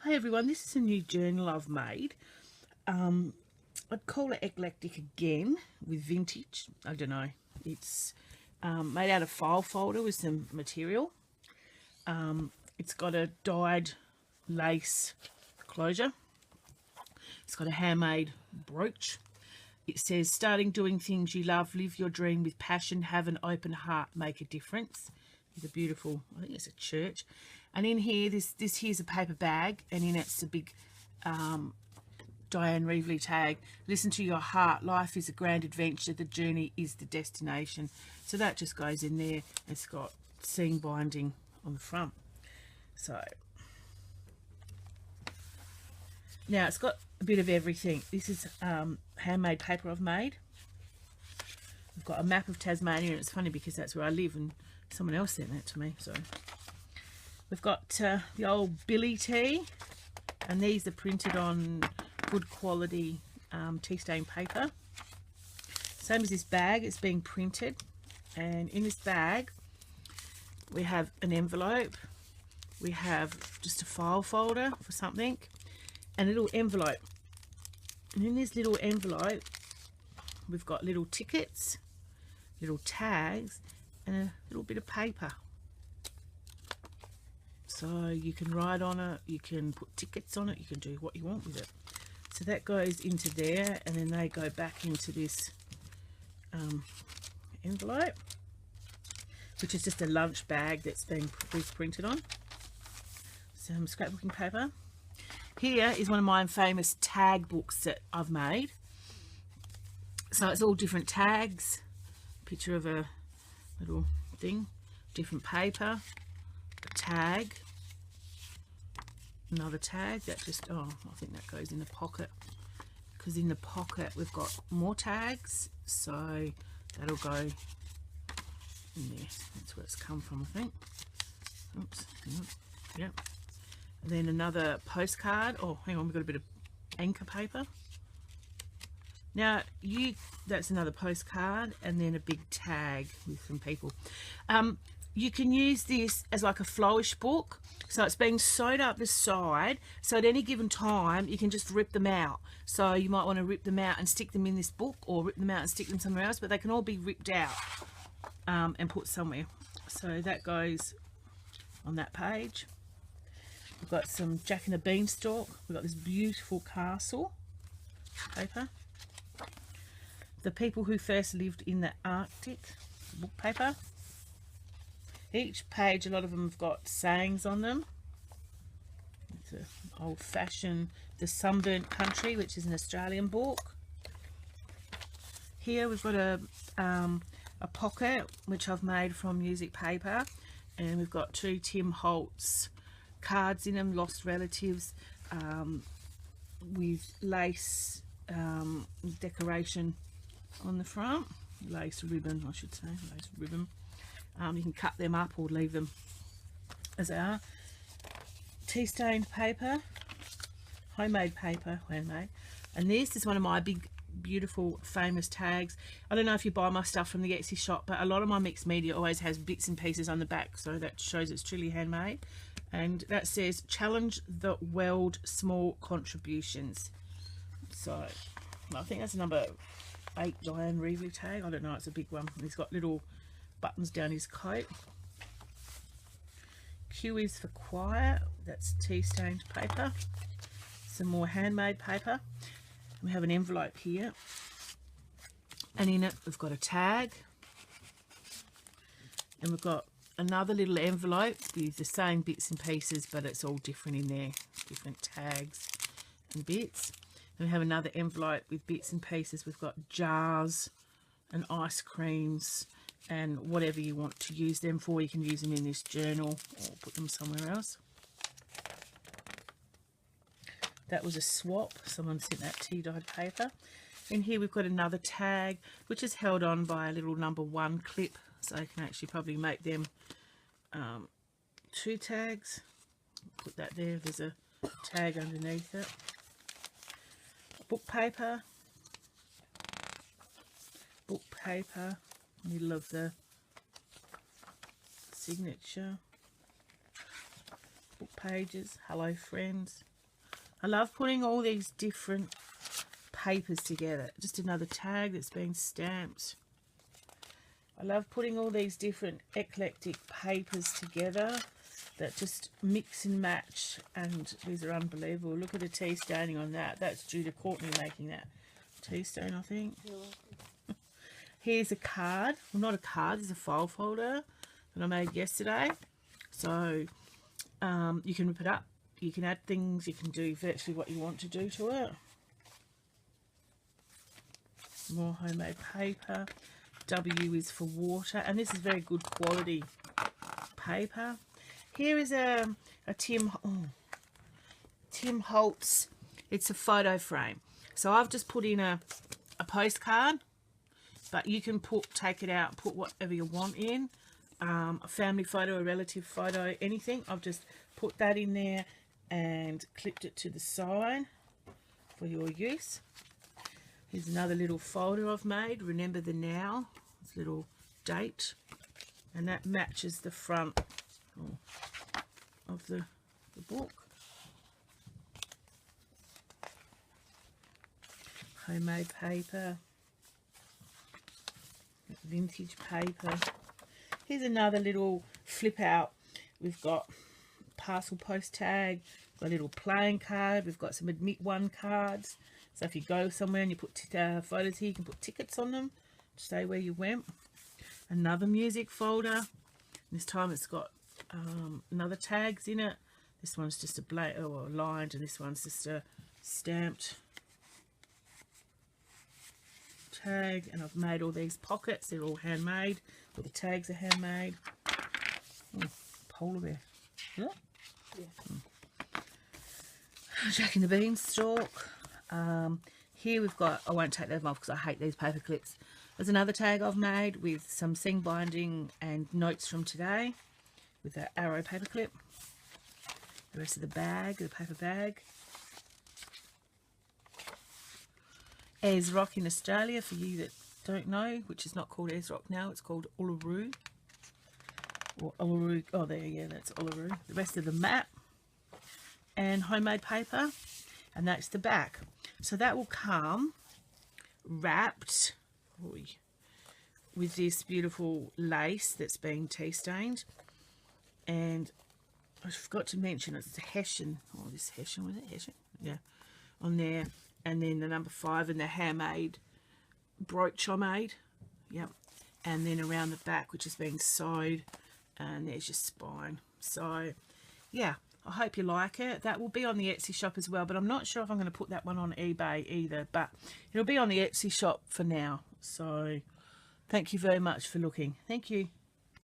Hi everyone, this is a new journal I've made. I'd call it eclectic again with vintage. I don't know. It's made out of file folder with some material. It's got a dyed lace closure. It's got a handmade brooch. It says, starting doing things you love, live your dream with passion, have an open heart, make a difference. It's a beautiful, I think it's a church. And in here, this here's a paper bag, and in it's a big Diane Reevely tag. Listen to your heart. Life is a grand adventure. The journey is the destination. So that just goes in there. It's got seam binding on the front. So now it's got a bit of everything. This is handmade paper I've made. I've got a map of Tasmania, and it's funny because that's where I live, and someone else sent that to me. So we've got the old Billy tea, and these are printed on good quality tea stain paper. Same as this bag, it's being printed, and in this bag we have an envelope, we have just a file folder for something, and a little envelope. And in this little envelope we've got little tickets, little tags, and a little bit of paper. So you can write on it, you can put tickets on it, you can do what you want with it. So that goes into there, and then they go back into this envelope, which is just a lunch bag that's been printed on. Some scrapbooking paper. Here is one of my famous tag books that I've made. So it's all different tags, picture of a little thing, different paper, a tag, another tag that just, oh, I think that goes in the pocket, because in the pocket we've got more tags, so that'll go in there. That's where it's come from, I think. Oops, yep. And then another postcard. Oh, hang on, we've got a bit of anchor paper. Now, that's another postcard, and then a big tag with some people. You can use this as like a flourish book. So it's being sewed up the side, so at any given time you can just rip them out. So you might want to rip them out and stick them in this book, or rip them out and stick them somewhere else, but they can all be ripped out and put somewhere. So that goes on that page. We've got some Jack and the Beanstalk. We've got this beautiful castle paper. The people who first lived in the Arctic, book paper. Each page, a lot of them have got sayings on them. It's an old-fashioned The Sunburnt Country, which is an Australian book. Here we've got a pocket, which I've made from music paper, and we've got 2 Tim Holtz cards in them, lost relatives, with lace decoration on the front, lace ribbon, I should say, lace ribbon. You can cut them up or leave them as they are. Tea stained paper, homemade paper, handmade. And this is one of my big, beautiful, famous tags. I don't know if you buy my stuff from the Etsy shop, but a lot of my mixed media always has bits and pieces on the back, so that shows it's truly handmade. And that says, challenge the world, small contributions. So I think that's number 8 Diane Reevely tag. I don't know, it's a big one. He's got little buttons down his coat. Q is for quiet. That's tea stained paper. Some more handmade paper. We have an envelope here, and in it we've got a tag, and we've got another little envelope with the same bits and pieces, but it's all different in there, different tags and bits. And we have another envelope with bits and pieces. We've got jars and ice creams and whatever you want to use them for. You can use them in this journal or put them somewhere else. That was a swap. Someone sent that tea-dyed paper. In here we've got another tag, which is held on by a little number 1 clip, so I can actually probably make them 2 tags. Put that there. There's a tag underneath it. Book paper. Book paper. Middle of the signature. Book pages. Hello friends. I love putting all these different papers together. Just another tag that's been stamped. I love putting all these different eclectic papers together that just mix and match, and these are unbelievable. Look at the tea staining on that. That's due to Courtney making that tea stain, I think. Here's a card. Well, not a card, it's a file folder that I made yesterday. So you can rip it up, you can add things, you can do virtually what you want to do to it. More homemade paper. W is for water, and this is very good quality paper. Here is a Tim Holtz. It's a photo frame. So I've just put in a postcard, but you can take it out, put whatever you want in. A family photo, a relative photo, anything. I've just put that in there and clipped it to the side for your use. Here's another little folder I've made. Remember the now. This little date, and that matches the front of the book. Homemade paper, vintage paper. Here's another little flip out. We've got parcel post tag, got a little playing card, we've got some admit one cards. So if you go somewhere and you put photos here, you can put tickets on them to say where you went. Another music folder. This time it's got another tags in it. This one's just a blank or lined, and this one's just a stamped tag. And I've made all these pockets. They're all handmade. All the tags are handmade. Oh, polar bear. Yeah. Jack and the Beanstalk. Here we've got, I won't take them off because I hate these paper clips. There's another tag I've made with some seam binding and notes from today with that arrow paper clip. The rest of the bag, the paper bag. Ayers Rock in Australia, for you that don't know, which is not called Ayers Rock now, it's called Uluru. Or Uluru, oh there, yeah, that's Uluru. The rest of the map and homemade paper, and that's the back. So that will come wrapped with this beautiful lace that's been tea stained, and I forgot to mention it's a Hessian, oh this Hessian, was it Hessian? Yeah, on there, and then the number 5 and the handmade brooch I made, yep, and then around the back which has been sewed, and there's your spine. So yeah, I hope you like it. That will be on the Etsy shop as well, but I'm not sure if I'm going to put that one on eBay either, but it'll be on the Etsy shop for now. So thank you very much for looking. Thank you.